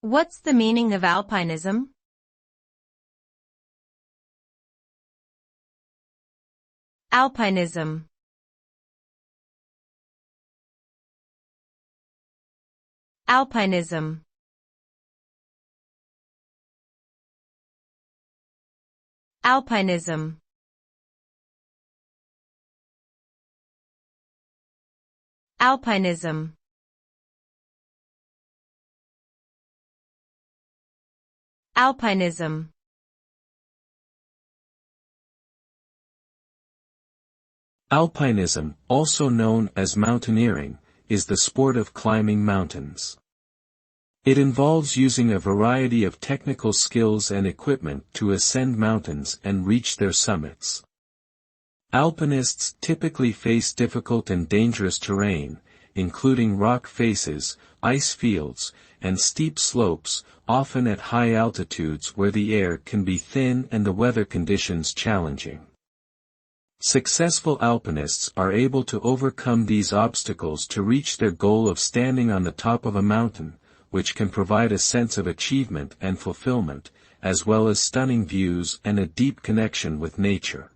What's the meaning of alpinism? Alpinism. Alpinism. Alpinism. Alpinism. Alpinism. Alpinism, also known as mountaineering, is the sport of climbing mountains. It involves using a variety of technical skills and equipment to ascend mountains and reach their summits. Alpinists typically face difficult and dangerous terrain, including rock faces, ice fields, and steep slopes, often at high altitudes where the air can be thin and the weather conditions challenging. Successful alpinists are able to overcome these obstacles to reach their goal of standing on the top of a mountain, which can provide a sense of achievement and fulfillment, as well as stunning views and a deep connection with nature.